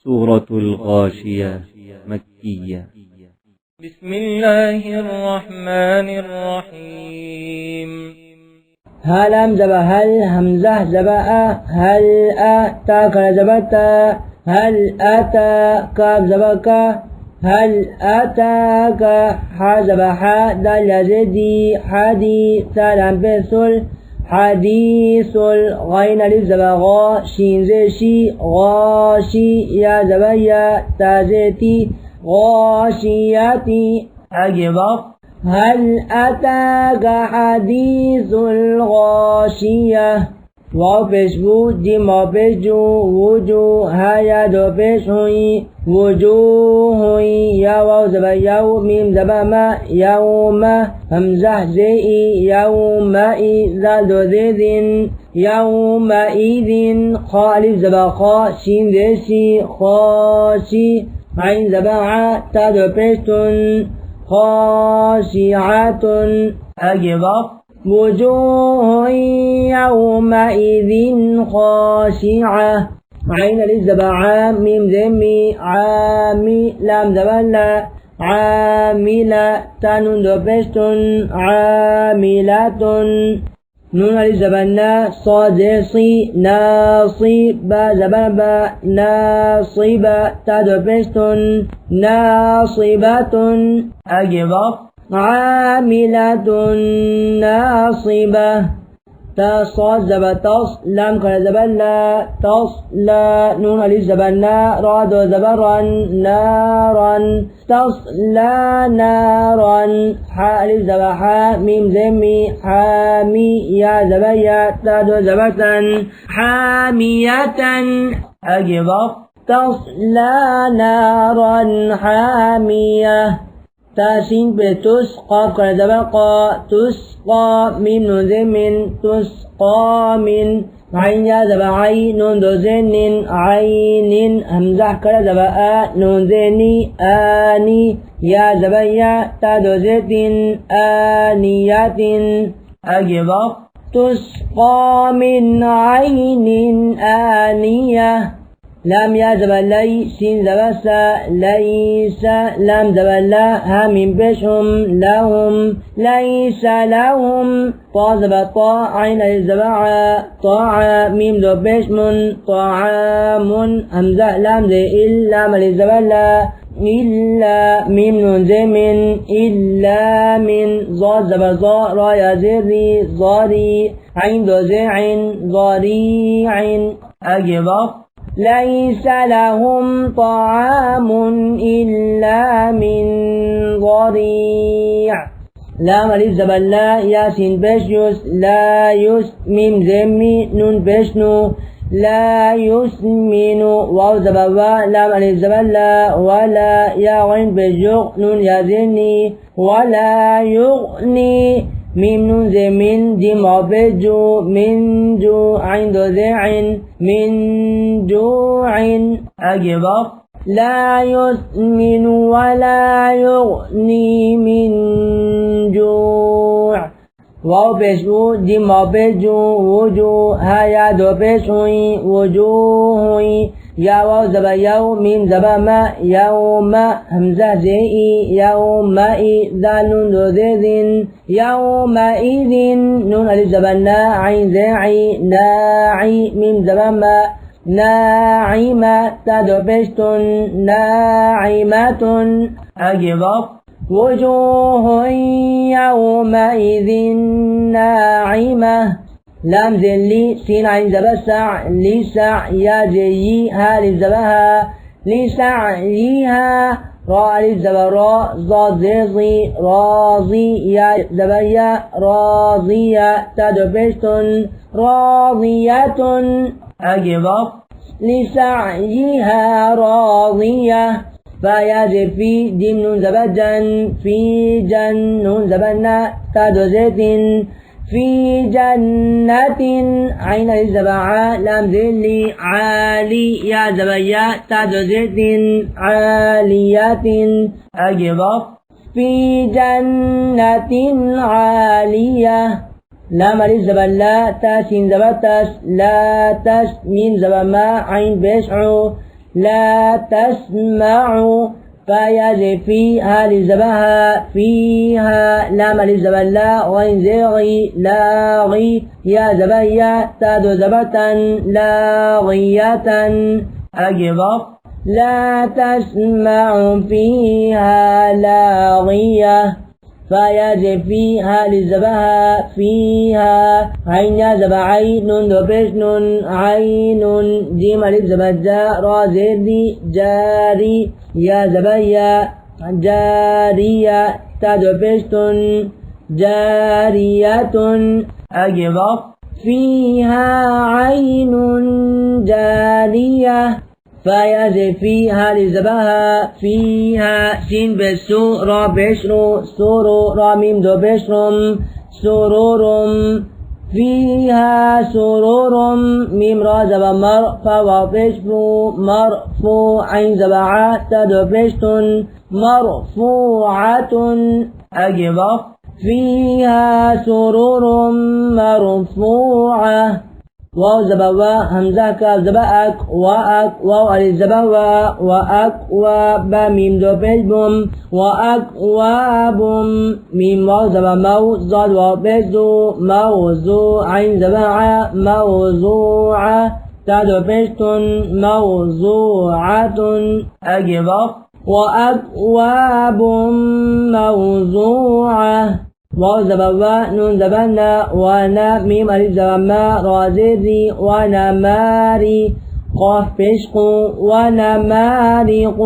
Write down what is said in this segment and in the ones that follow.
سورة الغاشية مكية. بسم الله الرحمن الرحيم. هل همزة هل همزة زباء هل تاك زبتا هل أتى كاب زبكا هل أتاك حزب دل زدي حدي سلام بسل حديث غين للزبغا شين زيشي غاشي يا زبايا تازيتي غاشياتي أجبق هل أتاك حديث الغاشية واو پیش بود جیم واو پیش جو وجوه هایا دو پیش ہوئی وجوه ہوئی یا واو زبا یو میم زبا ما یوم همزه زئی یومئی زال دو زیدن یومئذن خالف زبا خا شین زیشی خاشی عین زبا ع تا دو پیش تن خاشعات أجبق وجوه يومئذ خاشعة عين للزبع ميم ذمي عامي لام زبلا عاملة تانون دو بشتن عاملة نون للزبنا صاد صي ناصي با زبابا ناصبة تادو بشتن ناصبة أجبق عاملة ناصبة تصاد زبا تص لام كان زبلا تص لا نون علي زبنا راد زبرا نارا تصلى نارا حاء للزبحاء ميم زمي حامي يا زبيا تادو زبتا حامية أجبق تصلى نارا حامية تاشين بتسقى كذبقى تسقى من نزم تسقى من عين يا زبعي نون دوزن عين همزة كذبقى نون زني آني يا زبيا تدوزت آنيات أجبق تسقى من عين آنية لام يا زبلي سين زبسا ليس لام زبلا ها من بشهم لهم ليس لهم طا زبطا عين الزبعا طاعا ميم دو بشم طعام همزة لام زي إلا مل زبلا إلا ميم نون زي من إلا من ضاد زبزا را يا زري ضاري عين دو زي عين ضاريع أجبق ليس لهم طعام إلا من ضريع لام للزبلا ياسين بشيوس لا يس ميم زمي نون بشنو لا يسمن واو زبوا لام للزبلا ولا يا غين بجوق نون يازني ولا يغني ميم نون زمين ديم عبجو من جو عين دو زعين من جوع أجبق لا يسمن ولا يغني من جوع واو بشو ديم عبجو وجو هايا دو بشوي وجوه يا واو زبا يو ميم زبا ما يوم همزة زي يومئذ ذال دو ذذن يومئذ نون ألف زبنا عين زاعي ناعي ميم زبا ما ناعمة تدو بشتن ناعمة أجبق وجوه يومئذ ناعمة لام زلي سين عين زبسع لسع يا زي ها لزبها لسعيها را لزبرا ضاد زي راضي يا زبيا راضية تدبشتن راضية أجبق لسعيها راضية فيا في دم نون زبجن في جن نون زبنا تدزت في جنة عين الزبعاء لام ذلي عالي يا زبيا تدزت عالية أجبق في جنة عالية لام الزبلا تاسين زبتس لا تس من زبما عين بشعو لا تسمع فيجب فيها لزبها فيها لام لزبا لا غين زيغي لاغي يا زبيا تاد زبتا لاغية أجبق لا تسمع فيها لاغية فيجب فيها لزبها فيها عين زبا عين دوبش نون عين جيم لزبا جاء رازدي جاري يا زبايا جارية تدبشتن جارية أجبق فيها عين جارية فيجب فيها لزبها فيها سين بسو را بشرو سورو را ميم دو بشرم سرورم فيها سرور ميم را زبا مرفع وبشفو مرفوع عين زبا تدو بشتن مرفوعة أجبق فيها سرور مرفوعة واو زبا همزة كاف زبا وأك واو ألف زبا وأك وبا ميم دو بشبم وأك وابم ميم واو زبا مو زاد واو بشدو موضوع عين زبا موضوعة تدو بشتن موضوعة أجبق وأكواب موضوعة واو زبا نون زبنا وانا ميم ألف زبا رازري وانا ماري قاف بشقو وانا مارق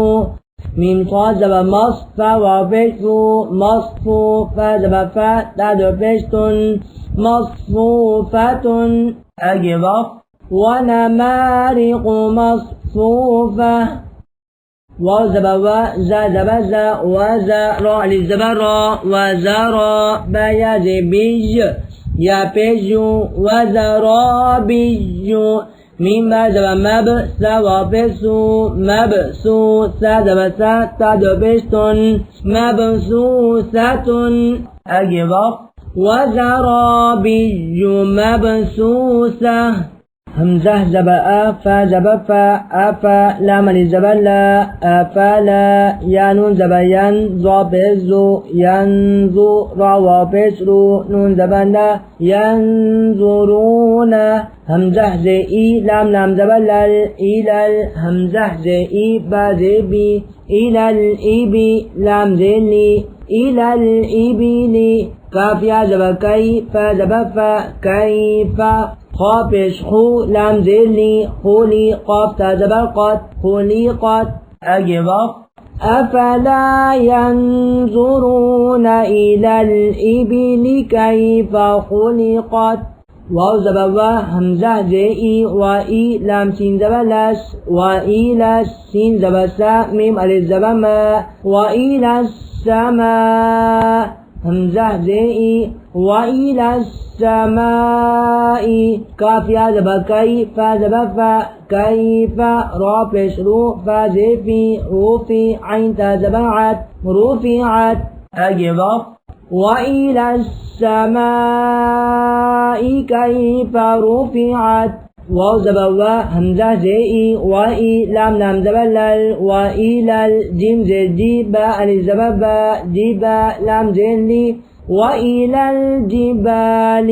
ميم صاد زبا مصفى وبشفو مصفو فا زبا فا تدو بشتن مصفوفة أجبق وانا مارق مصفوفة واو زبا زا زبا زا وزا را ألف زبا را وزرا با يا بيج يا بيجو وزرا بيجو ميم با زبا مب سا وبسو مبسو سا زبا سا تدو بشتن مبسوسة أجبق وزرا بيجو مبسوسة همزة زبا فا زبا فا أفا لام لزبا لا أفلا يا نون زبا ين زو بزو ينزو را وبسرو نون زبا لا ينظرون همزة زي لام لام زبا لل إلى همزة زي با زي بي إلى الإبي لام زي لي إلى الإبل كاف يا زبا كي فا زبا فا كيف خافش خو لام زيلي خولي قاف تازبا قد خلقت أجبق أفلا ينظرون إلى الإبل كيف خلقت واو زبا همزة زي وإي لام سين زبا لس وإي لس سين زبا سا ميم ألف زبا ما وإلى السماء همزة زي وإلى السماء كاف يا زبا كي فا زبا فا كيف را بشرو فا زفي روفي عين تا زبعت رفعت أجبق وإلى السماء كيف رفعت واو زبا همزة زي وإي لام لام زبلل وإلى الجيم زي جيبا ألف زبا جيبا لام زي وإلى الجبال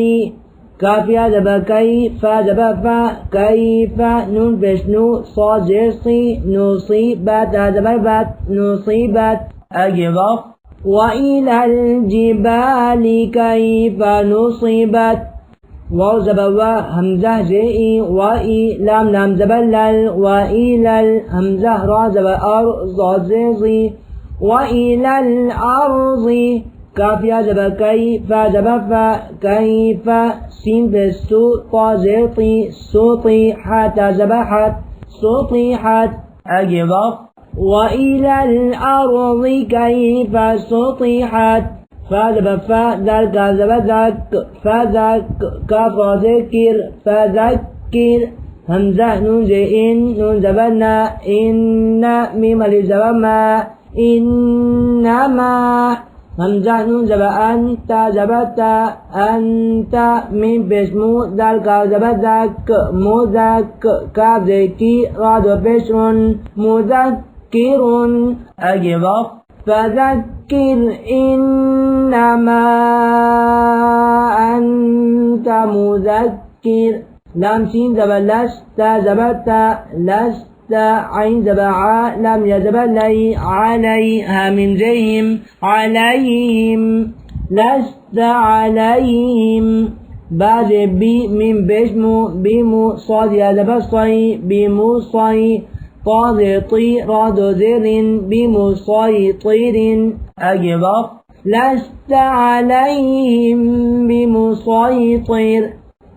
كاف يا زبا كي فا زبا فا كيف نون بشنو صاد زي نصيبت زبا بات نصيبت أجبق وإلى الجبال كيف نصبت واو زبا همزة زي وإي لام لام زبلل وإلى الهمزة را زبا أرض زي وإلى الأرض كاف يا زبا كي فا زبا فا كيف سين بسو طا زيطي سطيحت زبحت سطيحت أجبق وإلى الأرض كيف سطحت فذب فذاك ذاك فذاك كاف ذكر فذكر همزة نون زين نون زبنا إن ميم لزبما إنما همزة نون زبا أنت زبتا أنت من بشمو دال كاف زبتك مذك كاف زيتي راد بشر مذكر أجبق فذكر إنما أنت مذكر لام سين زبا لست زبتا لست عين زبعا لم يزبلي عليها من زيهم عليهم لست عليهم بعد بي من بشمو بمو صاد يزبصي بمو صي طاد طي راد زر بمو صي طير أجبق لست عليهم بمسيطر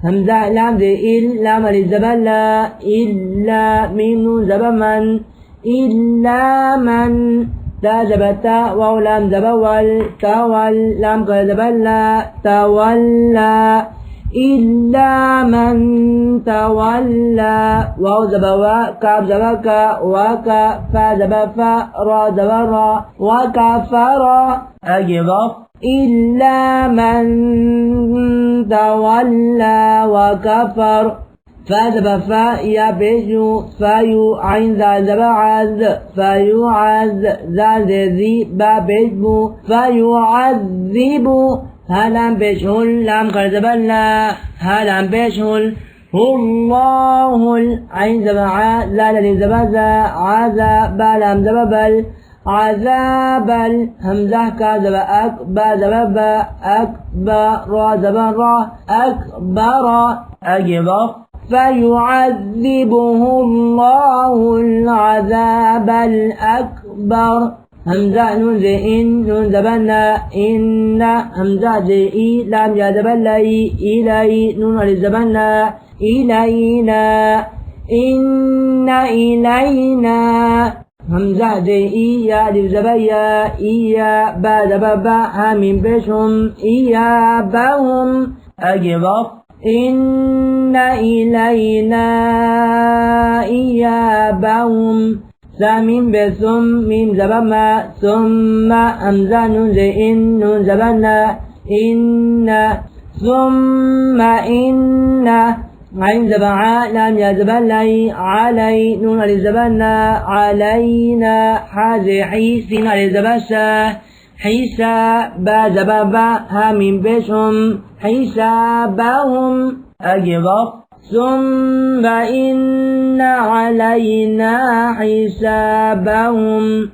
همزة لام ذي إلا من الزبلا إلا من زبمن إلا من تا زبتا واو لام زبول تاول لام كزبلا تولى إلا من تولى واو زبوا كاف زبكا وكا فا زبفا را زبرا وكفر أجبق إلا من تولى وكفر فزبفا يبجو فيو عين ذا زبعز فيعز ذا ذي بابجبو فيعذب هلام بشهل لام كرزبلا هلام بشهل الله العين زبعا لا لزبزا عزا بلام زببل عذاب الهمزة كذب أكبر زبب أكبر زبر أكبر أجبر فيعذبه الله العذاب الأكبر همزة نون زئين نون زبنا إن همزة زئي لام يزبلي إلي نون الزبنا إلينا إن إلينا همزة زئي يا لزبيا إيا بعد بابا همين بشهم إيا بهم أجبر إن إلينا إيابهم سامين بثم من زبما ثم همزة نون زئين نون زبنا إن ثم إن عين زبعا لم يزبلي علي نون الزبنا علينا حازي حيسين الزبشا حيسا با زبابا همين بشهم حسابهم أجبر ثم إن علينا حسابهم